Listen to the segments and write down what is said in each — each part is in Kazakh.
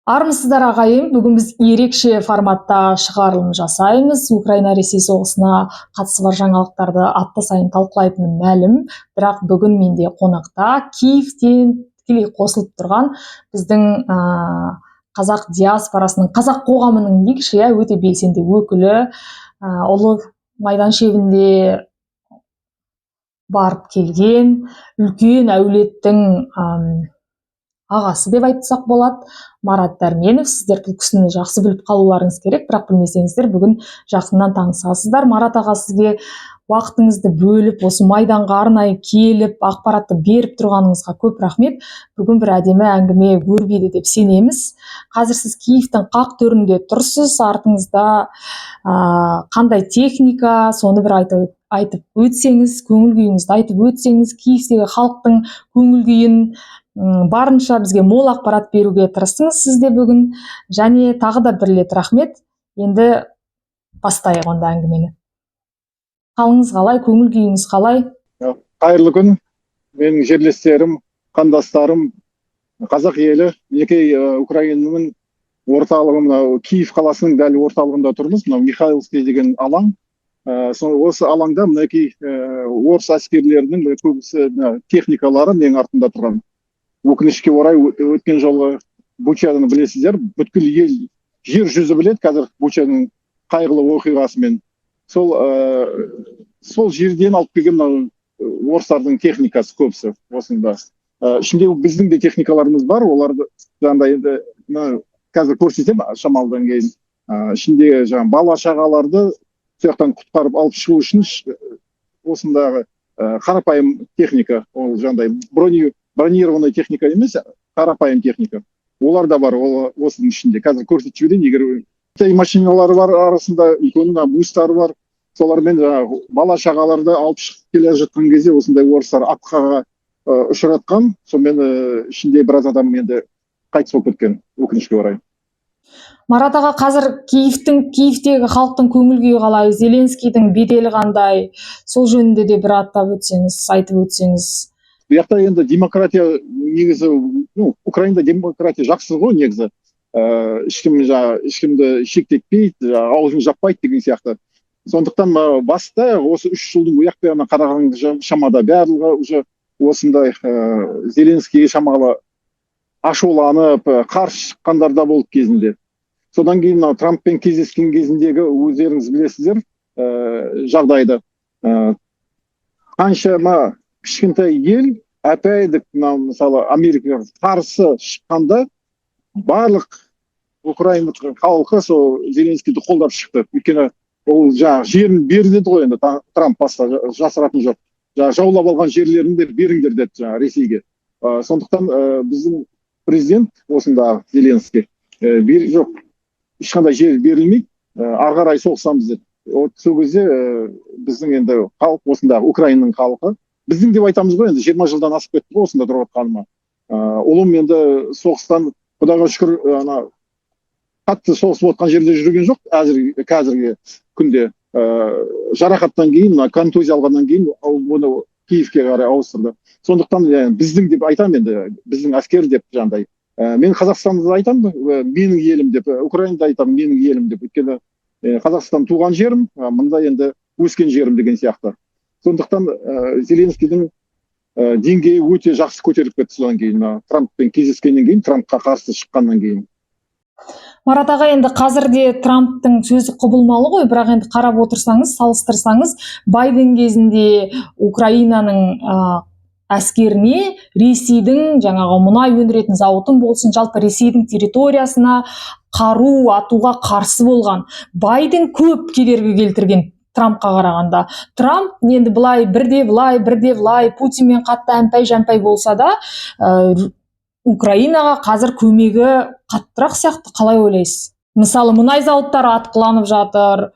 Армысыздар ағайын, бүгін біз ерекше форматта шығарылым жасаймыз. Украина-Ресей соғысына қатысы бар жаңалықтарды апта сайын талқылайтыным мәлім, бірақ бүгін менде қонақта Киевтен тікелей қосылып тұрған біздің қазақ диаспорасының, қазақ қоғамының дейікші, өте белсенді өкілі, ұлы майдан шебінде барып келген үлкен әулеттің ағасы деп айтсақ болады, Марат Дәрменов. Сіздер бұл кісіні жақсы біліп қалуларыңыз керек, бірақ білмесеңіздер бүгін жақыннан танысасыздар. Марат аға, сізге уақытыңызды бөліп, осы майданға арнайы келіп, ақпаратты беріп тұрғаныңызға көп рахмет. Бүгін бір әдемі әңгіме өрбиді деп сенеміз. Қазір сіз Киевтің қақ төрінде тұрсыз, артыңызда қандай техника, соны бір айтып өтсеңіз, көңіл күйіңізді айтып өтсеңіз, Киевтегі халықтың көңіл күйін барынша бізге мол ақпарат беруге тырыстыңыз сізде бүгін, және тағы да бір рет рахмет. Енді бастайық онда әңгімені. Қалыңыз қалай, көңіл күйіңіз қалай? Қайырлы күн, менің жерлестерім, қандастарым, қазақ елі. Мінекей Украинаның орталығы, Киев қаласының дәл орталығында тұрмыз. Михайловский деген алаң. Осы алаңда мінекей орыс әскерлерінің көбісі техникалары менің артында тұрған. Өкінішке орай, өткен жолы Бучаны білесіздер, бүткіл ел, жер жүзі біледі қазір Бучаның қайғылы оқиғасымен. Сол жерден алып келген орыстардың техникасы көбісі осында. Ішінде біздің де техникаларымыз бар, оларды енді қазір көрсетем шамалдан кейін. Ішінде бала шағаларды сояқтан құтқарып алып шығу үшін осындағы қарапайым техника, ол бронированный техника емес, қарапайым техника. Олар да бар осының ішінде. Қазір көрсетіп жіберейін, егер машиналары бар арасында, үлкен бустары бар. Солармен бала шағаларды алып шығып келе жатқан кезде осындай орыстар атқаға ұшыратқан. Сонымен ішінде біраз адам енді қайтыс болып кеткен, өкінішке орай. Марат аға, қазір Киевтегі халықтың көңіл күйі қалай, Зеленскийдің беделі қандай, сол жөнінде де бір аттап өтсеңіз, айтып өтсеңіз. Бұяқта енді демократия негізі, Украинада демократия жақсы ғой негізі. Ешкімді шектетпейді, аузын жаппайды деген сияқты. Сондықтан баста осы 3 жылдың бұяқта қараған шамада барлығы уже осындай Зеленскийге шамалы ашуланып, қарсы шыққандар да болды кезінде. Содан кейін Трамппен кездескен кезіндегі өздеріңіз білесіздер жағдайды. Қаншама кішкентай ел, әпәйдік, мысалы, Америкаға қарсы шыққанда барлық Украина халқы сол Зеленскийді қолдап шықты. Өйткені ол жерін берді ғой, енді Трамп баста жасыратын жоқ. Жаулап алған жерлерінде беріңдер деді Ресейге. Сондықтан біздің президент осында Зеленский жоқ, ешқандай жер берілмейді, ары қарай соғысамыз деді. Сол кезде біздің енді халық, осында Украинаның халқы, біздің деп айтамыз ғой, енді 20 жылдан асып кетті ғой осында тұрып жатқаныма. Ұлым енді соғыстан, Құдайға шүкір, қатты соғысып отқан жерде жүрген жоқ, қазіргі күнде. Жарақаттан кейін, контузия алғаннан кейін оны Киевке қарай ауыстырды. Сондықтан біздің деп айтам, енді біздің әскер деп жандай. Мен Қазақстанды айтам, менің елім деп, Украинада айтам, менің елім деп. Өйткені Қазақстан туған жерім, мында енді өскен жерім деген сияқты. Сондықтан Зеленскийдің деңгейі өте жақсы көтеріліп кетті содан кейін, Трамппен кездескеннен кейін, Трампқа қарсы шыққаннан кейін. Марат аға, енді қазірде Трамптың сөзі құбылмалы ғой, бірақ енді қарап отырсаңыз, салыстырсаңыз, Байден кезінде Украинаның әскеріне Ресейдің жаңағы мұнай өндіретін зауытын болсын, жалпы Ресейдің территориясына қару атуға қарсы болған. Байден көп кедергі келтірген Трампқа қарағанда. Трамп енді бірде былай, Путинмен қатты әмпай-жәмпай болса да, Украинаға қазір көмегі қаттырақ сияқты, қалай ойлайсыз? Мысалы, мұнай зауыттары атқыланып жатыр,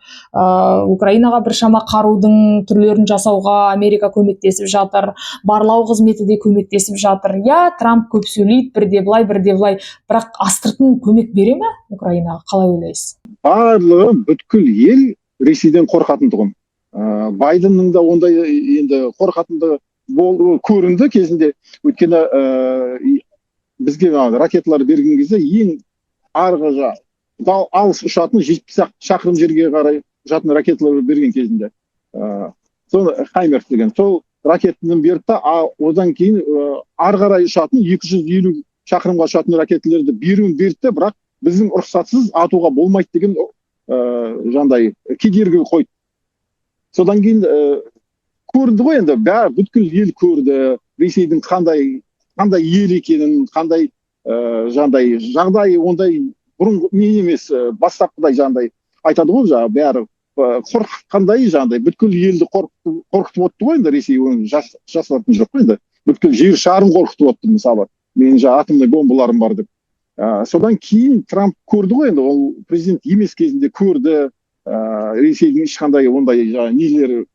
Украинаға біршама қарудың түрлерін жасауға Америка көмектесіп жатыр, барлау қызметі де көмектесіп жатыр. Трамп көп сөйлейді, бірде былай, бірақ астыртын көмек бере ме Украинаға, қалай ойлайсыз? Барлығы бүткіл ел Ресейден қорқатын тұғын. Байденнің да ондай енді қорқатынды көрінді кезінде. Өйткені бізге ракеталар берген кезде ең арғы алыс ұшатын 70 шақырым жерге қарай ұшатын ракеталар берген кезінде. Соны Хаймерс деген. Сол ракетаны берді да, одан кейін ары қарай ұшатын 250 шақырымға ұшатын ракеталарды беруін берді де, бірақ біздің рұқсатсыз атуға болмайды деген жаңағыдай кедергі қойды. Содан кейін көрді ғой енді, бүткіл ел көрді Ресейдің қандай ел екенін, қандай жағдай ондай бұрын не емес, бастапқыдай жаңағыдай айтады ғой, бәрі қорқытқандай, жаңағыдай бүткіл елді қорқытып отты ғой енді. Ресей оны жасыратын жоқ қой енді, бүткіл жер шарын қорқытып отты, мысалы менің атомный бомбаларым бар деп. Содан кейін Трамп көрді ғой енді, ол президент емес кезінде көрді, Ресейдің ешқандай ондай нелері,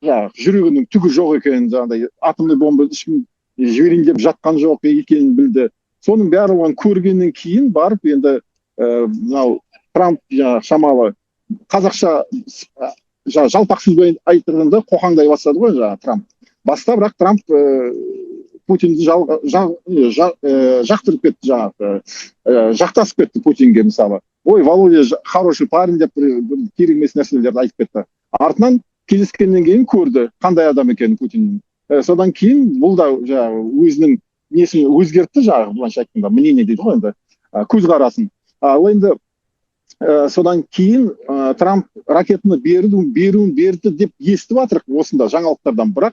жүрегінің түгі жоқ екенін, жаңағыдай атомный бомба ешкім жіберейін деп жатқан жоқ екенін білді. Соның барлығын көргеннен кейін барып енді мынау Трамп шамалы қазақша жалпақ сөзбен айтқанда қоқаңдай бастады ғой Трамп. Баста бірақ Трамп Путинді жақтырып кетті, жақтасып кетті Путинге, мысалы. Ой, Володя хороший парень деп керек емес нәрселерді айтып кетті. Артынан кездескеннен кейін көрді қандай адам екенін Путиннің. Содан кейін бұл да өзінің несін өзгертті, былайша айтқанда, мнение дейді ғой енді, көзқарасын. Ал енді содан кейін Трамп ракетаны берді деп естіп жатыр осында жаңалықтардан, бірақ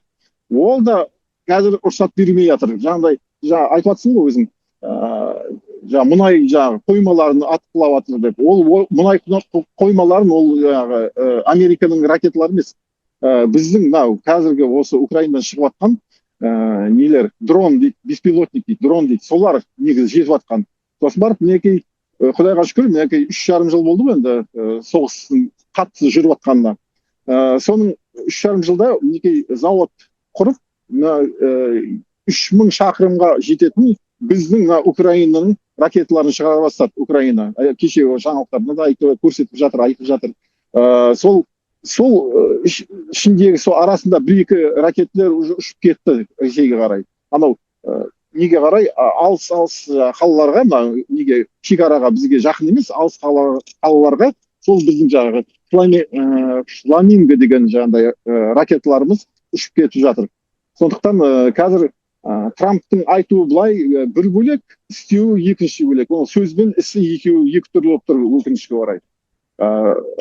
ол да қазір рұқсат бермей жатыр. Жаңағыдай айтып жатсың ғой өзің, мұнай қоймаларын атқылап жатыр деп. Ол мұнай қоймаларын ол Американың ракеталары емес, біздің қазіргі осы Украинадан шығып жатқан нелер, дрон дейді, беспилотник дейді, дрон дейді, солар негізі жетіп жатқан. Сосын барып мінекей, Құдайға шүкір, мінекей 3,5 жыл болды ғой енді соғыстың қатты жүріп жатқанына. Соның 3,5 жылда мінекей завод құрып, 3000 шақырымға жететін біздің Украинаның ракеталарын шығара бастады. Украина кеше жаңалықтарында да көрсетіп жатыр, айтып жатыр. Сол ішіндегі сол арасында 1-2 ракеталар ұшып кетті Ресейге қарай. Анау неге қарай, алыс қалаларға, неге шекараға бізге жақын емес, алыс қалаларға сол біздің жағы Фламинго деген жаңағыдай ракеталарымыз ұшып кетіп жатыр. Сондықтан қазір Трамптың айтуы былай бір бөлек, істеуі екінші бөлек. Ол сөзбен ісі екі түрлі болып тұр, өкінішке орай.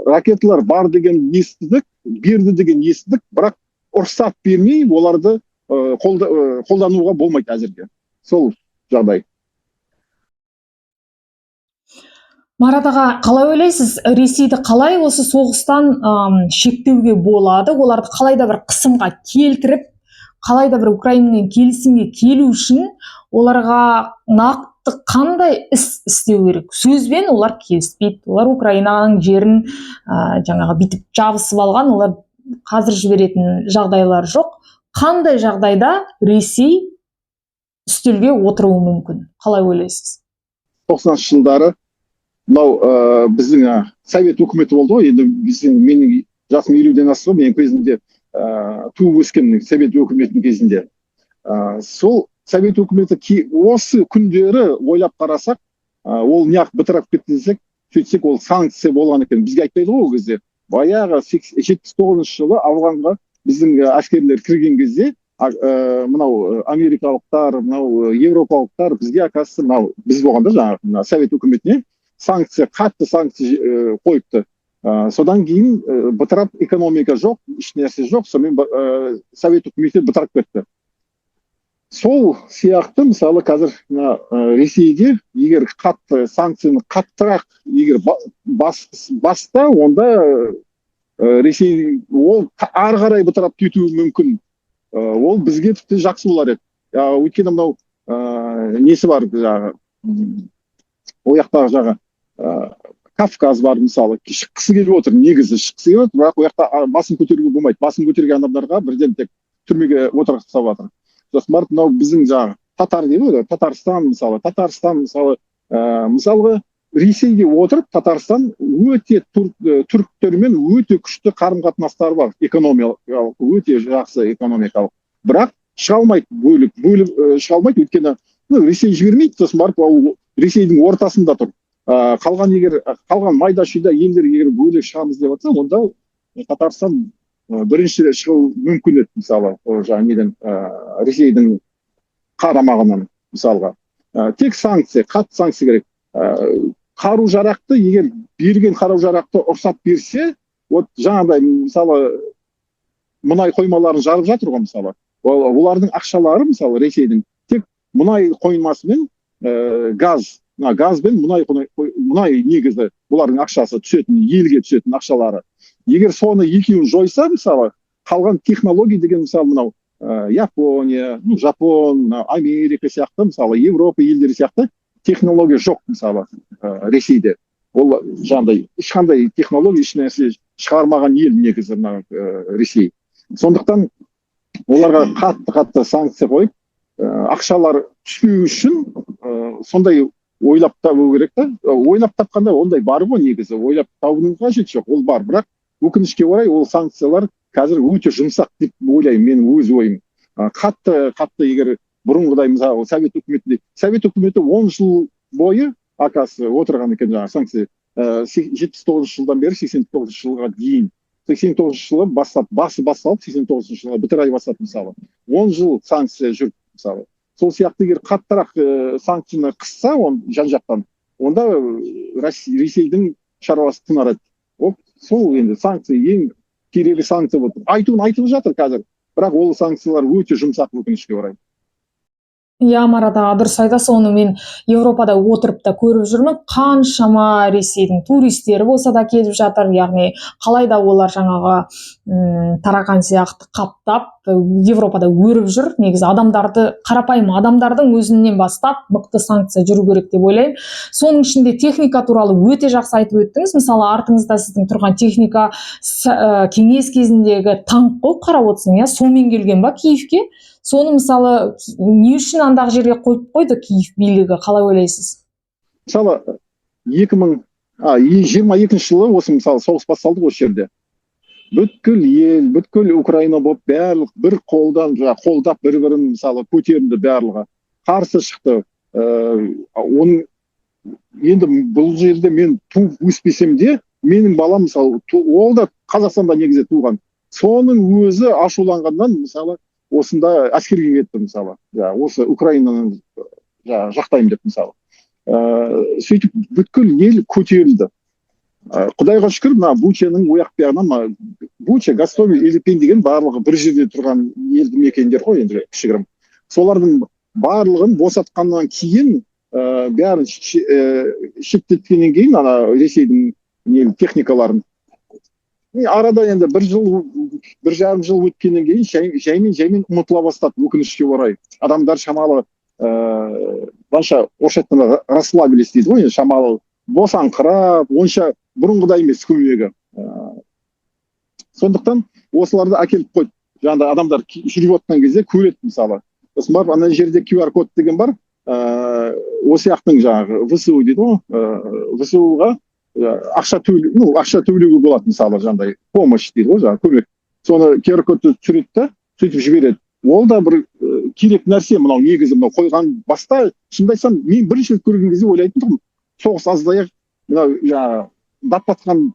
Ракеталар бар деген естідік, берді деген естідік, бірақ рұқсат бермей оларды қолдануға болмайды әзірге. Сол жағдай. Марат аға, қалай ойлайсыз, Ресейді қалай осы соғыстан шектеуге болады? Оларды қалай да бір қысымға келтіріп, қалай да бір Украинамен келісімге келу үшін оларға нақты қандай іс істеу керек? Сөзбен олар келіспейді. Олар Украинаның жерін жаңағы бүйтіп жабысып алған, олар қазір жіберетін жағдайлар жоқ. Қандай жағдайда Ресей үстелге отыруы мүмкін? Қалай ойлайсыз? 90-шы жылдары мынау біздің Совет үкіметі болды ғой, енді менің жасым 50-ден асты ғой, менің кезінде туып өскен Совет үкіметінің кезінде. Сол Совет үкіметі осы күндері ойлап қарасақ, ол неғып бітіріп кетті десек, сөйтсек ол санкция болған екен. Бізге айтпайды ғой ол кезде. Баяғы 79-шы жылы Афганға біздің әскерлер кірген кезде, мынау америкалықтар, мынау европалықтар бізге оказывается, мынау біз болғанда жаңағы Совет үкіметіне қатты санкция қойыпты. Содан кейін бытырап экономика жоқ, еш нәрсе жоқ, сонымен Совет үкіметі бытырап кетті. Сол сияқты, мысалы, қазір Ресейге егер қатты санкцияны қаттырақ егер баста, онда Ресей ол ары қарай бытырап кетуі мүмкін. Ол бізге тіпті жақсы болар еді. Өйткені мынау несі бар, ол жақтағы Кавказ бар, мысалы, шыққысы келіп отыр, негізі шыққысы келіп отыр, бірақ ол жақта басын көтеруге болмайды. Басын көтерген адамдарға бірден тек түрмеге отырғызып жатыр. Сосын барып мынау біздің татар дейді ғой, Татарстан мысалы Ресейге отырып, Татарстан өте түріктермен өте күшті қарым-қатынастары бар, экономикалық, өте жақсы экономикалық. Бірақ шыға алмайды, бөліп шыға алмайды, өйткені Ресей жібермейді, сосын барып ол Ресейдің ортасында тұр. Қалған майда шүйда елдер егер бөлек шығамыз деп жатса, онда Татарстан бірінші рет шығу мүмкін еді, мысалы, жаңағы неден Ресейдің қарамағынан, мысалға. Тек санкция, қатты санкция керек. Қару жарақты, егер берген қару жарақты рұқсат берсе, вот жаңағыдай, мысалы, мұнай қоймаларын жарып жатыр ғой, мысалы. Олардың ақшалары, мысалы, Ресейдің тек мұнай қоймасымен газ бен мұнай негізі бұлардың ақшасы түсетін, елге түсетін ақшалары. Егер соны екеуін жойса, мысалы, қалған технология деген, мысалы, мынау Япония, Жапон, Америка сияқты, мысалы, Европа елдері сияқты технология жоқ, мысалы, Ресейде. Ол жаңағыдай ешқандай технология, ешнәрсе шығармаған ел негізі Ресей. Сондықтан оларға қатты санкция қойып, ақшалар түспеу үшін сондай ойлап табу керек та. Ойлап тапқанда ондай бар ғой негізі. Ойлап табудың қажеті жоқ, ол бар. Бірақ өкінішке орай ол санкциялар қазір өте жұмсақ деп ойлаймын, менің өз ойым. Қатты егер бұрынғыдай, мысалы, Совет үкіметі 10 жыл бойы акасы отырған екен, жаңағы санкция 79 жылдан бері 89 жылға дейін. 89 жылы басы басталып, 89 жылға бітір ай бастады, мысалы. 10 жыл санкция жүріп, мысалы. Сол сияқты егер қаттырақ санкцияны қысса, жан-жақтан, онда Ресейдің шаруасы тынар еді. Сол енді санкция, ең керегі санкция болды. Айтылып жатыр қазір, бірақ ол санкциялар өте жұмсақ, өкінішке орай. Иә, Марат аға, дұрыс айтасыз. Оны мен Европада отырып та көріп жүрмін. Қаншама Ресейдің туристері болса да келіп жатыр, яғни қалай да олар жаңағы тараған сияқты қаптап Европада өріп жүр. Негізі адамдарды, қарапайым адамдардың өзінен бастап мықты санкция жүру керек деп ойлаймын. Соның ішінде техника туралы өте жақсы айтып өттіңіз. Мысалы, артыңызда сіздің тұрған техника кеңес кезіндегі танк қой, қарап отырсың, иә, сонымен келген ба Киевке? Соны, мысалы, не үшін андағы жерге қойып қойды Киев билігі, қалай ойлайсыз? Мысалы, 2022 жылы осы, мысалы, соғыс басталды осы жерде. Бүткіл ел, бүткіл Украина болып, барлық бір қолдап бір-бірін, мысалы, көтерінді барлығы. Қарсы шықты. Енді бұл жерде мен туып өспесем де, менің балам, мысалы, ол да Қазақстанда негізі туған. Соның өзі ашуланғаннан, мысалы, осында әскерге кетті, мысалы. Осы Украинаны жақтаймын деп, мысалы. Сөйтіп бүткіл ел көтерілді. Құдайға шүкір, Бучаның ояқ-бұяғынан, Буча, Гастомель, Илипин деген барлығы бір жерде тұрған елді мекендер ғой, енді кішігірім. Солардың барлығын босатқаннан кейін, бәрін шеттеткеннен кейін, Ресейдің техникаларын. Арада енді бір жарым жыл өткеннен кейін жаймен ұмытыла бастады, өкінішке орай. Адамдар шамалы, банша орысша айтқанда расслабились дейді ғой, шамалы босаңқырап, онша бұрынғыдай емес көмегі. Сондықтан осыларды әкеліп қойды. Жаңағыдай адамдар жүріп отқан кезде көреді, мысалы. Сосын барып, ана жерде QR-код деген бар, осы яқтың жаңағы ВСУ дейді ғой, ВСУ-ға ақша төлеуге болады, мысалы, жаңағыдай помощь дейді ғой, жаңағы көмек. Соны QR-кодты түсіреді да, сөйтіп жібереді. Ол да бір керек нәрсе, мынау негізі, мынау қойған баста, шынымды айтсам, мен бірінші рет көрген кезде ойлайтын тұғым, соғыс аздаяқ, мынау жаңағы датпатқан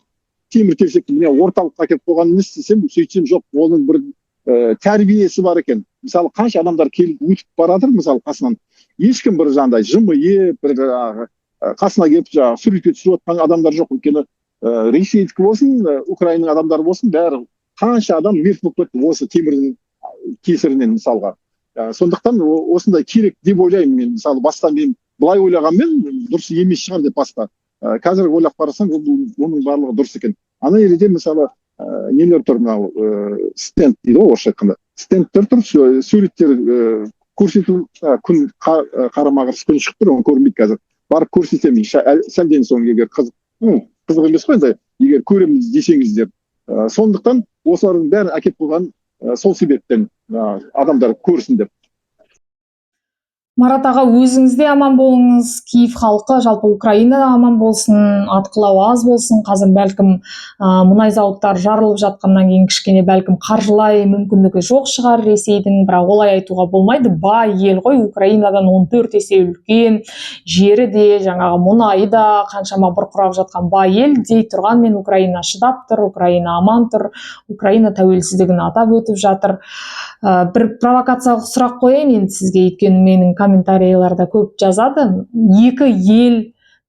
темір-терсекті міне орталыққа әкеліп қойған емес десем, сөйтсем жоқ, оның бір тәрбиесі бар екен. Мысалы, қанша адамдар келіп өтіп баратыр, мысалы, қасынан. Ешкім бір жаңағыдай жымиып, бір қасына келіп суретке түсіріп отқан адамдар жоқ. Өйткені Ресейдікі болсын, Украинаның адамдары болсын, бәрі қанша адам мерт болып кетті осы темірдің кесірінен, мысалға. Сондықтан осындай керек деп ойлаймын мен. Мысалы, баста мен былай ойлағанмен дұрыс емес шығар деп баста. Қазір ойлап қарасаң, оның барлығы дұрыс екен. Ана жерде, мысалы, нелер тұр, мынау стенд дейді ғой, орысша айтқанда. Стендтер тұр, суреттер көрсету, күн қарама-қарсы күн шығып тұр, оны көрмейді қазір. Барып көрсетемін, сәлден соң егер қызық емес қой, егер көреміз десеңіздер. Сондықтан осылардың бәрін әкеп қойған сол себептен адамдар көрсін деп. Марат аға, өзіңіз де аман болыңыз, Киев халқы, жалпы Украина да аман болсын, атқылау аз болсын. Қазір бәлкім мұнай зауыттары жарылып жатқаннан кейін кішкене бәлкім қаржылай мүмкіндігі жоқ шығар Ресейдің, бірақ олай айтуға болмайды. Бай ел ғой, Украинадан 14 есе үлкен, жері де, жаңағы мұнайы да қаншама бұрқырап жатқан бай ел дей тұрғанмен Украина шыдап тұр, Украина аман тұр, Украина тәуелсіздігін атап өтіп жатыр. Бір провокациялық сұрақ қояйын енді сізге, өйткені менің комментарийлерде көп жазады. Екі ел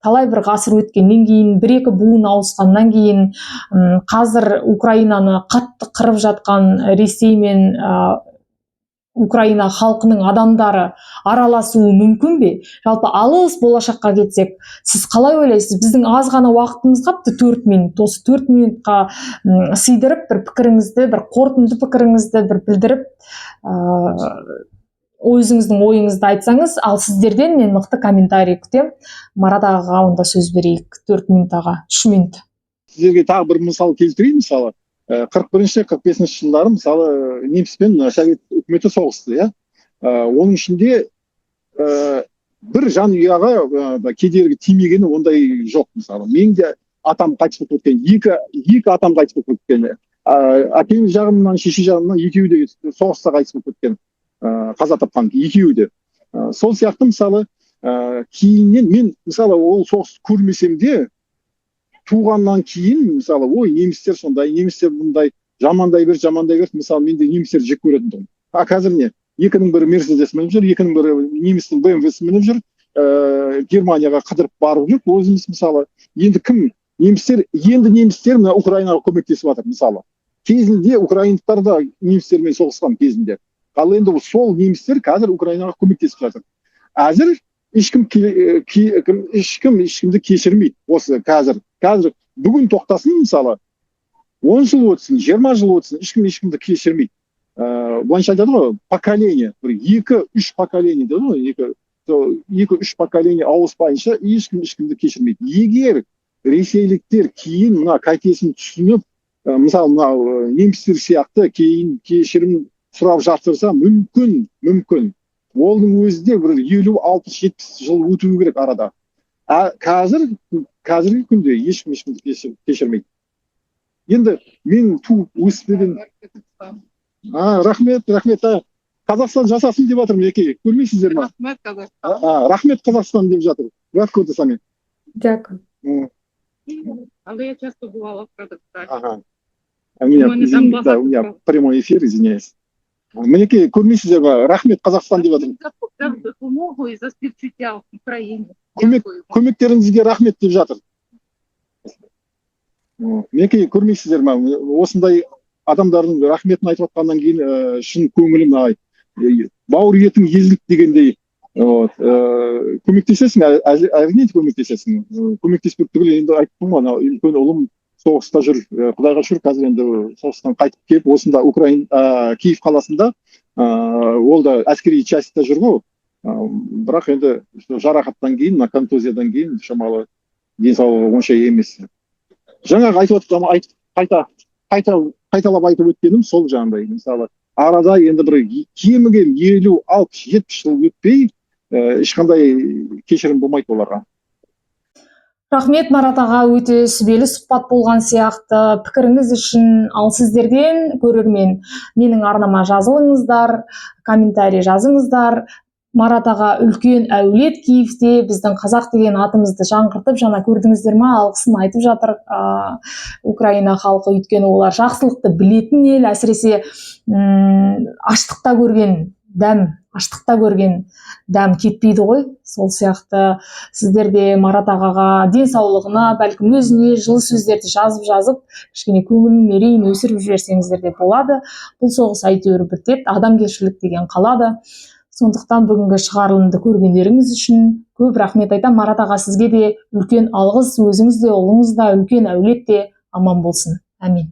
талай бір ғасыр өткеннен кейін, бір-екі буын ауысқаннан кейін, қазір Украинаны қатты қырып жатқан Ресей мен Украина халқының адамдары араласуы мүмкін бе? Жалпы алыс болашаққа кетсек, сіз қалай ойлайсыз? Біздің аз ғана уақытымыз қапты, 4 минут. Осы 4 минутқа сыйдырып, бір пікіріңізді, бір қорытынды пікіріңізді бір білдіріп, өзіңіздің ойыңызды айтсаңыз, ал сіздерден мен мықты комментарий күтем. Марат ағаға онда сөз берейік, 4 минутаға, 3 минут. Сіздерге тағы бір мысал келтірейін. Мысалы 41-45 жылдары мысалы неміс пен совет үкіметі соғысты, иә. Оның ішінде бір жанұяға кедергі тимегені ондай жоқ. Мысалы менің де атам қайтыс болып кеткен, екі атам қайтыс болып кеткен, әкем жағымнан шеше жағымнан екеуі де соғыста қайтыс болып кеткен, қаза тапқан екеуі де. Сол сияқты мысалы кейіннен мен мысалы ол соғыс көрмесем де, туғаннан кейін мысалы ой немістер сондай, немістер бұндай, жамандай бер, мысалы мен де немістер жек көретін тұғым. Қазір не? Екінің бірі Мерседес мініп жүр, екінің бірі немістің БМВ-сі мініп жүр, Германияға қыдырып барып жүр. Өзіміз мысалы енді кім? Немістер мына Украинаға көмектесіп жатыр мысалы. Кезінде украиндықтар да немістермен соғысқан кезінде. Ал енді сол немістер қазір Украинаға көмектесіп жатыр. Әзір ешкімді кешірмейді. Осы қазір бүгін тоқтасын мысалы 10 жыл өтсін, 20 жыл өтсін, ешкімді кешірмейді. Былайша айтады ғой, поколение, бір 2-3 поколение дейді ғой, 2-3 поколение ауыспайынша ешкімді кешірмейді. Егер ресейліктер кейін мына қайтесін түсініп, мысалы мына немістер сияқты кейін кешірім сұрап жатырса, мүмкін. Олың өзінде бір 50-60-70 жыл өтуі керек арада. Қазіргі күнде ешкімді кешірмейді. Енді мен туып өспеген... Рахмет. Қазақстан жасасын деп жатыр Мінекей. Көрмейсіздер ма? Рахмет Қазақстан. Рахмет Қазақстан деп жатыр. Рахмет сами. Дякую. Але я часто бывала в Казахстане. Ага. У меня прямой эфир, извиняюсь. Мінекей, көрмейсіздер ма? Рахмет Қазақстан деп жатыр. За допомогу і за співчуття в Україні. Көмектеріңізге рахмет деп жатыр. Мінекей, көрмейсіздер ма? Осындай адамдардың рахметін айтып жатқаннан кейін шын көңілім бауыр етің езіліп дегендей көмектесесің, әрине көмектесесің. Көмектеспек түгіл енді айттым ғой, үлкен ұлым соғыста жүр, құдайға шүкір, қазір енді соғыстан қайтып келіп, осында Киев қаласында, ол да әскери частьта жүр ғой. Бірақ енді жарақаттан кейін, контузиядан кейін шамалы денсаулығы онша емес. Жаңағы қайталап айтып өткенім сол жағдай. Мысалы, арада енді бір кеміген 50-60-70 жыл өтпей, ешқандай кешірім болмайды оларға. Рахмет Марат аға, өте сүбелі сұхбат болған сияқты. Пікіріңіз үшін, ал сіздерден көрермен, менің арнама жазылыңыздар, комментарий жазыңыздар. Марат аға үлкен әулет Киевте, біздің қазақ деген атымызды жаңғыртып, жаңа көрдіңіздер ма, алғысын айтып жатыр Украина халқы, өйткені олар жақсылықты білетін ел, әсіресе аштықта көрген дәм кетпейді ғой. Сол сияқты сіздерде Марат ағаға денсаулығына, бәлкім өзіне жылы сөздерді жазып, кішкене көңілін мерейін өсіріп жіберсеңіздер де болады. Бұл соғыс әйтеуір бітеді, адамгершілік деген қалады. Сондықтан бүгінгі шығарылымды көргендеріңіз үшін көп рахмет айтам. Марат аға, сізге де үлкен алғыс, өзіңіз де, ұлыңыз да, үлкен әулет те аман болсын. Әмин.